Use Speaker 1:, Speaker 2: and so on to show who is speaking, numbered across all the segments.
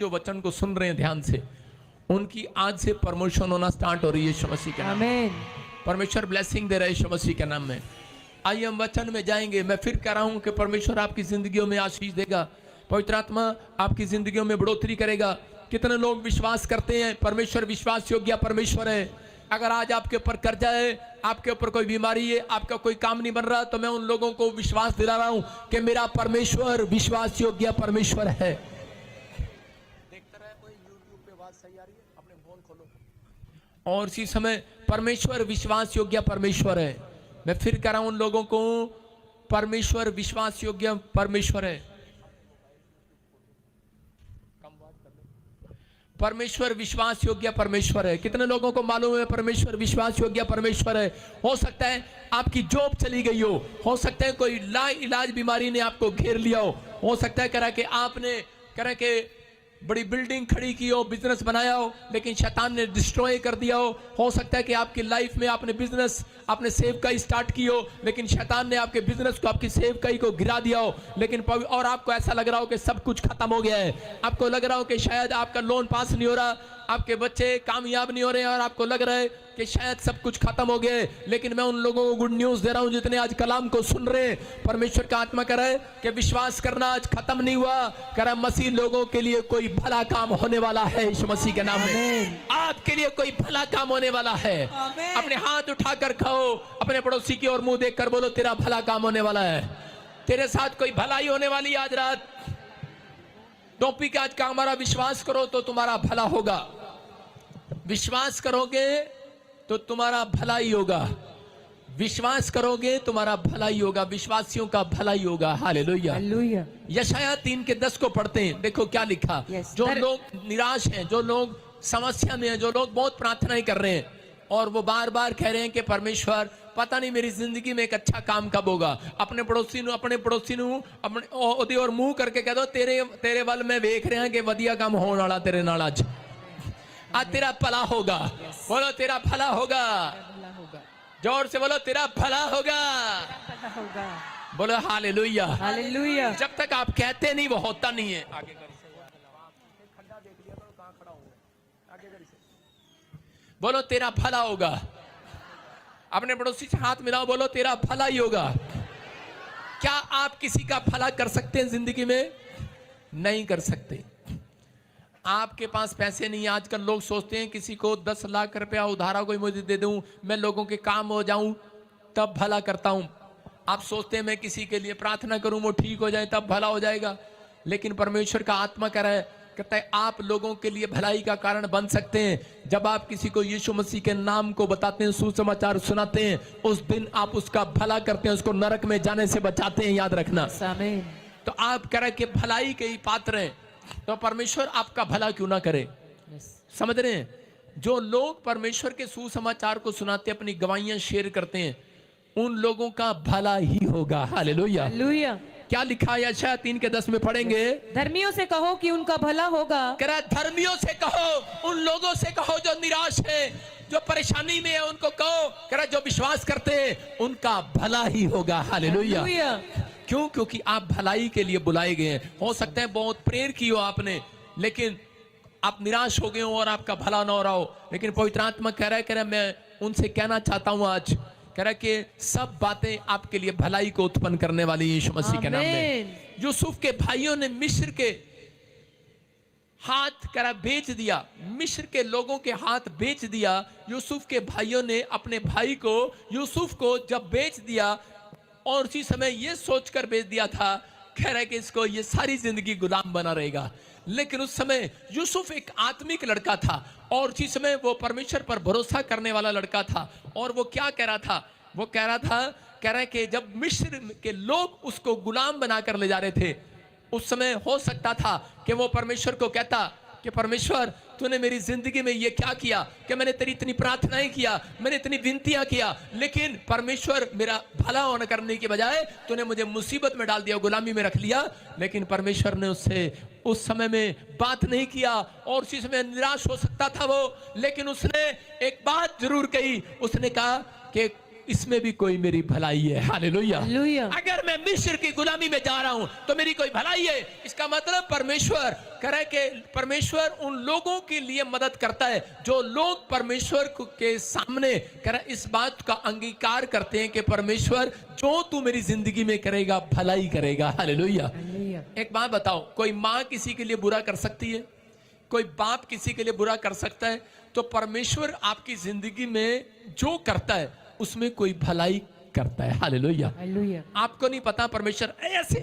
Speaker 1: जो वचन को सुन रहे हैं ध्यान से, उनकी आज से प्रमोशन होना स्टार्ट हो रही है यीशु मसीह के नाम में। परमेश्वर ब्लेसिंग दे रहे हैं यीशु मसीह के नाम में। आइए हम वचन में जाएंगे। मैं फिर कह रहा हूं कि परमेश्वर आपकी जिंदगियों में आशीष देगा, पवित्र आत्मा आपकी जिंदगियों में बढ़ोतरी करेगा। कितने लोग विश्वास करते हैं परमेश्वर विश्वास योग्य परमेश्वर है। अगर आज आपके ऊपर कर्जा है, आपके ऊपर कोई बीमारी है, आपका कोई काम नहीं बन रहा, तो मैं उन लोगों को विश्वास दिला रहा हूं कि मेरा परमेश्वर विश्वास योग्य परमेश्वर है। सही आ रही है, अपने फोन खोलो। और इसी समय परमेश्वर विश्वास योग्य परमेश्वर है। मैं फिर कह रहा हूं उन लोगों को, परमेश्वर विश्वास योग्य परमेश्वर है। परमेश्वर विश्वास योग्य परमेश्वर है। कितने लोगों को मालूम है परमेश्वर विश्वास योग्य परमेश्वर है? हो सकता है आपकी जॉब चली गई हो सकता है कोई लाइलाज बीमारी ने आपको घेर लिया हो सकता है करा कि आपने करा के बड़ी बिल्डिंग खड़ी की हो, बिजनेस बनाया हो, लेकिन शैतान ने डिस्ट्रॉय कर दिया हो सकता है कि आपकी लाइफ में आपने बिजनेस आपने सेवकाई स्टार्ट की हो, लेकिन शैतान ने आपके बिजनेस को आपकी सेवकाई को गिरा दिया हो, लेकिन और आपको ऐसा लग रहा हो कि सब कुछ खत्म हो गया है। आपको लग रहा हो कि शायद आपका लोन पास नहीं हो रहा, आपके बच्चे कामयाब नहीं हो रहे हैं, और आपको लग रहा है कि शायद सब कुछ खत्म हो गया है। लेकिन मैं उन लोगों को गुड न्यूज दे रहा हूं जितने आज कलाम को सुन रहे हैं। परमेश्वर का आत्मा कह रहा है कि विश्वास करना आज खत्म नहीं हुआ। कह रहा मसीह लोगों के लिए कोई भला काम होने वाला है यीशु मसीह के नाम में। आपके लिए कोई भला काम होने वाला है। अपने हाथ उठाकर खाओ, अपने पड़ोसी की ओर मुंह देखकर बोलो तेरा भला काम होने वाला है, तेरे साथ कोई भलाई होने वाली आज रात। टॉपिक आज का हमारा विश्वास करो तो तुम्हारा भला होगा। विश्वास करोगे तो तुम्हारा भला ही होगा। विश्वास करोगे तुम्हारा भला ही होगा, विश्वासियों का भला ही होगा। हालेलुया। यशाया 3:10 को पढ़ते हैं। देखो क्या लिखा। जो लोग निराश हैं, जो लोग समस्या में हैं, जो लोग बहुत प्रार्थनाएं कर रहे हैं और वो बार बार कह रहे हैं कि परमेश्वर पता नहीं मेरी जिंदगी में एक अच्छा काम कब होगा। अपने पड़ोसी नु अपने ओदे और मुंह करके कह दो तेरे वाल में देख रहे हैं कि वधिया काम होने वाला तेरे नाल आज तेरा भला होगा। बोलो तेरा भला होगा। जोर से बोलो तेरा भला होगा। बोलो हालेलुया। हालेलुया। जब तक आप कहते नहीं वो होता नहीं है। आगे बोलो तेरा भला होगा। अपने पड़ोसी से हाथ मिलाओ, बोलो तेरा भला ही होगा। क्या आप किसी का भला कर सकते हैं जिंदगी में? नहीं कर सकते। आपके पास पैसे नहीं। आजकल लोग सोचते हैं किसी को 10 लाख रुपया उधारा कोई मुझे दे दूं, मैं लोगों के काम हो जाऊं तब भला करता हूं। आप सोचते हैं मैं किसी के लिए प्रार्थना करूं वो ठीक हो जाए तब भला हो जाएगा। लेकिन परमेश्वर का आत्मा कह रहा है, कहता है आप लोगों के लिए भलाई का कारण बन सकते हैं। जब आप किसी को यीशु मसीह के नाम को बताते हैं, सुसमाचार सुनाते हैं, उस दिन आप उसका भला करते हैं, उसको नरक में जाने से बचाते हैं। याद रखना। तो आप कह रहे कि भलाई के ही पात्र हैं, तो परमेश्वर आपका भला क्यों ना करे। समझ रहे हैं? जो लोग परमेश्वर के सुसमाचार को सुनाते, अपनी गवाहियां शेयर करते हैं, उन लोगों का भला ही होगा। हालेलुया। हालेलुया। क्या लिखा है यशाया 3:10 में पढ़ेंगे।
Speaker 2: धर्मियों से कहो कि उनका भला होगा।
Speaker 1: कह रहा धर्मियों से कहो, उन लोगों से कहो जो निराश है, जो परेशानी में है, उनको कहो। कह रहा जो विश्वास करते हैं उनका भला ही होगा। हालेलुया। क्यों? क्योंकि आप भलाई के लिए बुलाए गए हैं। हो सकता है बहुत प्रेयर की हो आपने, लेकिन आप निराश हो गए हो और आपका भला ना हो रहा हो। लेकिन पवित्र आत्मा कह रहा है मैं उनसे कहना चाहता हूं आज, कह रहा है कि सब बातें आपके लिए भलाई को उत्पन्न करने वाली यीशु मसीह के नाम में। यूसुफ के भाइयों ने मिस्र के हाथ करा बेच दिया, मिस्र के लोगों के हाथ बेच दिया। यूसुफ के भाइयों ने अपने भाई को, यूसुफ को जब बेच दिया, और उसी समय ये सोचकर बेच दिया था, कह रहा है कि इसको ये सारी जिंदगी गुलाम बना रहेगा। लेकिन उस समय यूसुफ एक आत्मिक लड़का था, और उसी समय वो परमेश्वर पर भरोसा करने वाला लड़का था। और वो क्या कह रहा था? वो कह रहा है कि जब मिस्र के लोग उसको गुलाम बनाकर ले जा रहे थे, उस समय हो सकता था कि वो परमेश्वर को कहता कि परमेश्वर तूने मेरी जिंदगी में ये क्या किया कि मैंने तेरी इतनी प्रार्थनाएं किया, मैंने इतनी विनतियां किया, लेकिन परमेश्वर मेरा भला होने करने के बजाय तूने मुझे मुसीबत में डाल दिया, गुलामी में रख लिया। लेकिन परमेश्वर ने उससे उस समय में बात नहीं किया, और उसी समय निराश हो सकता था वो। लेकिन उसने एक बात जरूर कही। उसने कहा कि इसमें भी कोई मेरी भलाई है। हालेलुया।
Speaker 2: हालेलुया।
Speaker 1: अगर मैं मिस्र की गुलामी में जा रहा हूं तो मेरी कोई भलाई है। इसका मतलब परमेश्वर करे कि परमेश्वर उन लोगों के लिए मदद करता है जो लोग परमेश्वर के सामने करे इस बात का अंगीकार करते हैं कि परमेश्वर जो तू मेरी जिंदगी में करेगा भलाई करेगा। हालेलुया।
Speaker 2: हालेलुया।
Speaker 1: एक बात बताओ, कोई माँ किसी के लिए बुरा कर सकती है? कोई बाप किसी के लिए बुरा कर सकता है? तो परमेश्वर आपकी जिंदगी में जो करता है उसमें कोई भलाई करता है। हालेलुया।
Speaker 2: हालेलुया।
Speaker 1: आपको नहीं पता परमेश्वर ऐसे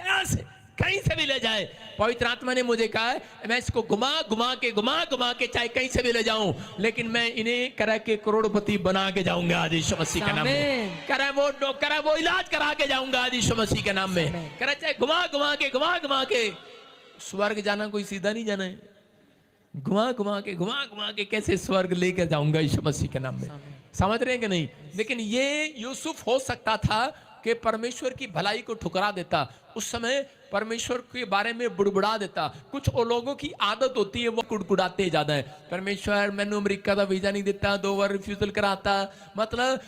Speaker 1: ऐसे कहीं से भी ले जाए। पवित्र आत्मा ने मुझे कहा है मैं इसको घुमा घुमा के चाहे कहीं से भी ले जाऊं, लेकिन मैं इन्हें करा के करोड़पति बना के जाऊंगा आज यीशु मसीह के नाम में।
Speaker 2: आमीन।
Speaker 1: करा वो इलाज करा के जाऊंगा आज यीशु मसीह के नाम में।
Speaker 2: आमीन।
Speaker 1: करा चाहे घुमा के स्वर्ग जाना कोई सीधा नहीं जाना है। घुमा घुमा के कैसे स्वर्ग लेकर जाऊंगा यीशु मसीह के नाम में। समझ रहे हैं कि नहीं? लेकिन ये यूसुफ हो सकता था कि परमेश्वर की भलाई को ठुकरा देता, उस समय परमेश्वर के बारे में बुड़बुड़ा देता। कुछ लोगों की आदत होती है वो कुड़कुड़ाते ज्यादा है। परमेश्वर मैंने अमेरिका का वीजा नहीं देता, 2 बार रिफ्यूजल कराता। मतलब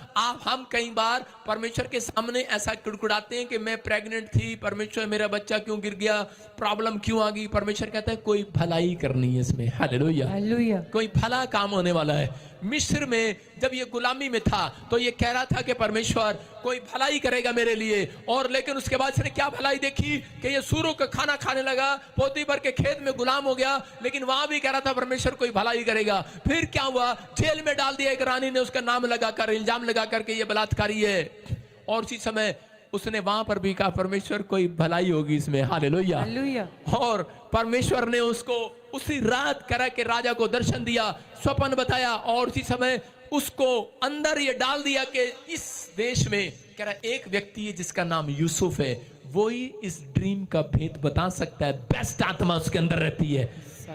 Speaker 1: हम कई बार परमेश्वर के सामने ऐसा कुड़कुड़ाते हैं कि मैं प्रेग्नेंट थी, परमेश्वर मेरा बच्चा क्यों गिर गया, प्रॉब्लम क्यों आ गई। परमेश्वर कहता है कोई भलाई करनी है इसमें। हालेलुया।
Speaker 2: हालेलुया।
Speaker 1: कोई भला काम होने वाला है। मिस्र में जब ये गुलामी में था तो ये कह रहा था कि परमेश्वर कोई भलाई करेगा मेरे लिए, और लेकिन उसके बाद इसने क्या भलाई देखी कि ये सूरों का खाना खाने लगा, पोतीफर के खेत में गुलाम हो गया, लेकिन वहां भी कह रहा था परमेश्वर कोई भलाई करेगा। फिर क्या हुआ, जेल में डाल दिया। एक रानी ने उसका नाम लगाकर इल्जाम लगाकर के ये बलात्कारी है, और उसी समय उसने वहां पर भी कहा परमेश्वर कोई भलाई होगी इसमें। हालेलुया।
Speaker 2: हालेलुया।
Speaker 1: और परमेश्वर ने उसको उसी रात करा के राजा को दर्शन दिया, स्वप्न बताया, और उसी समय उसको अंदर ये डाल दिया कि इस देश में कह रहा एक व्यक्ति है जिसका नाम यूसुफ है, वो ही इस ड्रीम का भेद बता सकता है। बेस्ट आत्मा उसके अंदर रहती है,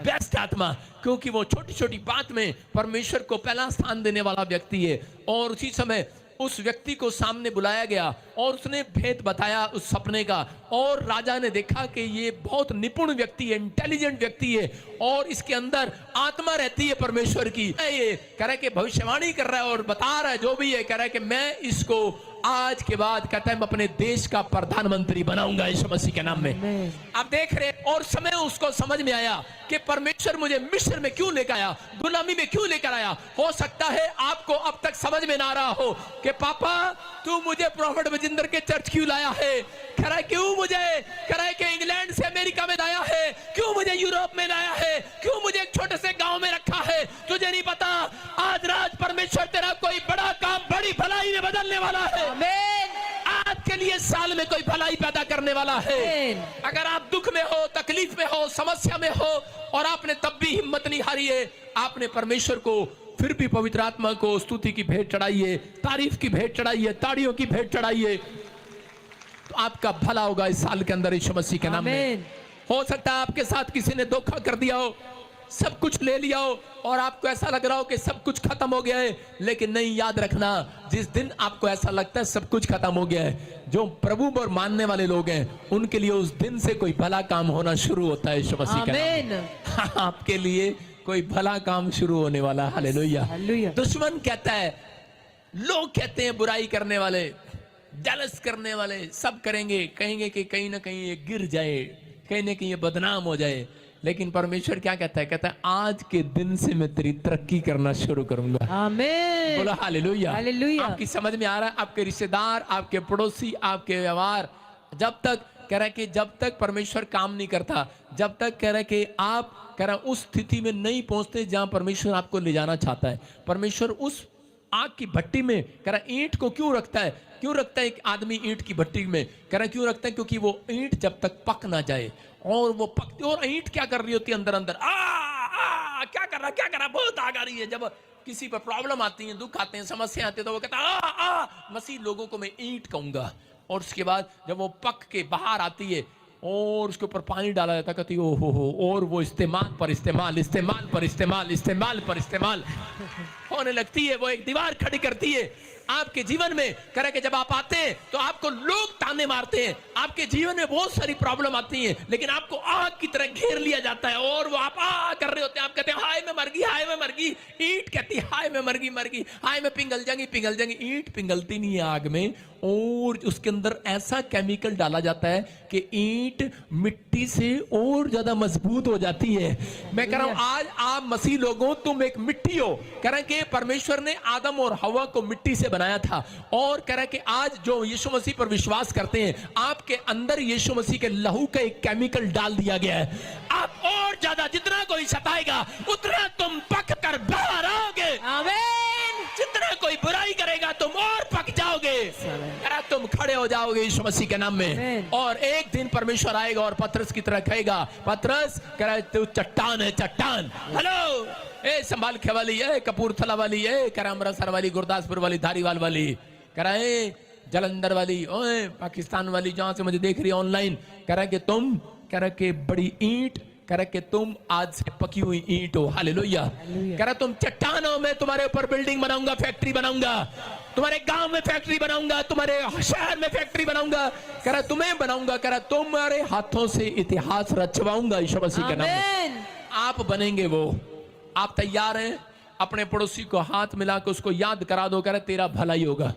Speaker 1: बेस्ट आत्मा, क्योंकि वो छोटी छोटी बात में परमेश्वर को पहला स्थान देने वाला व्यक्ति है। और उसी समय उस व्यक्ति को सामने बुलाया गया और उसने भेद बताया उस सपने का, और राजा ने देखा कि ये बहुत निपुण व्यक्ति है, इंटेलिजेंट व्यक्ति है, और इसके अंदर आत्मा रहती है परमेश्वर की। ये कह रहा है कि भविष्यवाणी कर रहा है और बता रहा है जो भी है, कह रहा है कि मैं इसको आज के बाद कहता है मैं अपने देश का प्रधानमंत्री बनाऊंगा यीशु मसीह के नाम में। आप देख रहे, और समय उसको समझ में आया कि परमेश्वर मुझे मिस्र में क्यों लेकर आया, गुलामी में क्यों लेकर आया। हो सकता है आपको अब तक समझ में ना आ रहा हो कि पापा तू मुझे प्रॉफिट बजिंदर के चर्च क्यों लाया है, कह रहा है क्यों मुझे, कह रहा है कि इंग्लैंड से अमेरिका में लाया है, क्यों मुझे यूरोप में लाया है, क्यों मुझे एक छोटे से गांव में रखा है। तुझे नहीं पता आज रात परमेश्वर तेरा कोई बड़ा काम बड़ी भलाई में बदलने वाला है। आपके लिए साल में कोई भलाई पैदा करने वाला है। अगर आप दुख में हो, तकलीफ में हो, समस्या में हो, और आपने तब भी हिम्मत नहीं हारी है, आपने परमेश्वर को फिर भी पवित्र आत्मा को स्तुति की भेंट चढ़ाइए, तारीफ की भेंट चढ़ाइए, ताड़ियों की भेंट चढ़ाइए, तो आपका भला होगा इस साल के अंदर यीशु मसीह के नाम में। हो सकता है आपके साथ किसी ने धोखा कर दिया हो, सब कुछ ले लिया हो, और आपको ऐसा लग रहा हो कि सब कुछ खत्म हो गया है, लेकिन नहीं, याद रखना जिस दिन आपको ऐसा लगता है सब कुछ खत्म हो गया है, जो प्रभु पर मानने वाले लोग हैं उनके लिए उस दिन से कोई भला काम होना शुरू होता है यीशु मसीह के नाम में। आपके लिए कोई भला काम शुरू होने वाला। हालेलुया।
Speaker 2: हालेलुया।
Speaker 1: दुश्मन कहता है, लोग कहते हैं, बुराई करने वाले, जेलस करने वाले सब करेंगे, कहेंगे कि कहीं ना कहीं ये गिर जाए, कहीं ना कहीं ये बदनाम हो जाए, लेकिन परमेश्वर क्या कहता है, कहता है आज के दिन से मैं तेरी तरक्की करना शुरू करूंगा।
Speaker 2: आमीन।
Speaker 1: बोलो हालेलुया।
Speaker 2: हालेलुया।
Speaker 1: आपकी समझ में आ रहा है? आपके रिश्तेदार, आपके पड़ोसी, आपके व्यवहार, जब तक कह रहा है कि जब तक परमेश्वर काम नहीं करता, जब तक कह रहा है कि आप कह रहा है उस स्थिति में नहीं पहुंचते जहां परमेश्वर आपको ले जाना चाहता है। परमेश्वर उस आग की भट्टी में कह रहा है ईंट को क्यों रखता है, क्यों रखता है एक आदमी ईंट की भट्टी में, कह रहा है क्यों रखता है, क्योंकि वो ईंट जब तक पक ना जाए, और वो पकती, और ईंट क्या कर रही होती है अंदर अंदर, क्या कर रहा, बहुत आग आ रही है। जब किसी पर प्रॉब्लम आती है, दुख आते हैं, समस्या आती है, तो वो कहता है मसीह लोगों को मैं ईंट कहूंगा। और उसके बाद जब वो पक के बाहर आती है और उसके ऊपर पानी डाला जाता, कहती ओ हो, और वो इस्तेमाल होने लगती है, वो एक दीवार खड़ी करती है, आपके जीवन में कह कि जब आप आते हैं तो आपको लोग ताने मारते हैं, आपके जीवन में बहुत सारी प्रॉब्लम आती है, लेकिन आपको आग की तरह घेर लिया जाता है और वो आप कर रहे होते हैं। आप कहते हैं हाय मैं मर गई, हाय मैं मर गई। ईंट कहती है हाय मैं मर गई, हाय मैं पिघल जाएंगी। ईंट पिघलती नहीं है आग में, और उसके अंदर ऐसा केमिकल डाला जाता है कि ईंट मिट्टी से और ज्यादा मजबूत हो जाती है। मैं कह रहा हूं आज आप मसीह लोगों तुम एक मिट्टी हो। कह रहे हैं कि परमेश्वर ने आदम और हवा को मिट्टी से बनाया था, और कह रहा है कि आज जो यीशु मसीह पर विश्वास करते हैं आपके अंदर यीशु मसीह के लहू का एक केमिकल डाल दिया गया है। आप और ज्यादा जितना कोई सताएगा उतना तुम पक कर बाहर आओगे।
Speaker 2: आमीन।
Speaker 1: जितना कोई बुराई करेगा तुम और पक जाओगे, तुम खड़े हो जाओगे यीशु मसीह के नाम में। और एक दिन परमेश्वर आएगा और पतरस की तरह कहेगा, पतरस कह रहा तू चट्टान है, चट्टान। हेलो ए संभाल खे वाली, ए कपूरथला वाली, ए कह रहा अमृतसर वाली, गुरदासपुर वाली, धारीवाल वाली, कह रहा है जलंधर वाली, ओए पाकिस्तान वाली, जहां से मुझे देख रही है ऑनलाइन, कह रहा कि तुम कह रहा कि बड़ी ईंट, कह रहा कि तुम आज से पकी हुई ईंट हो। हालेलुया। कह रहा तुम चट्टान हो, मैं तुम्हारे ऊपर बिल्डिंग बनाऊंगा, फैक्ट्री बनाऊंगा, तुम्हारे गांव में फैक्ट्री बनाऊंगा, तुम्हारे शहर में फैक्ट्री बनाऊंगा, कह रहा तुम्हें बनाऊंगा, कह रहा तुम्हारे हाथों से इतिहास रचवाऊंगा यीशु मसीह के नाम में। आप बनेंगे वो। आप तैयार हैं? अपने पड़ोसी को हाथ मिला के उसको याद करा दो, कह रहा तेरा भला ही होगा।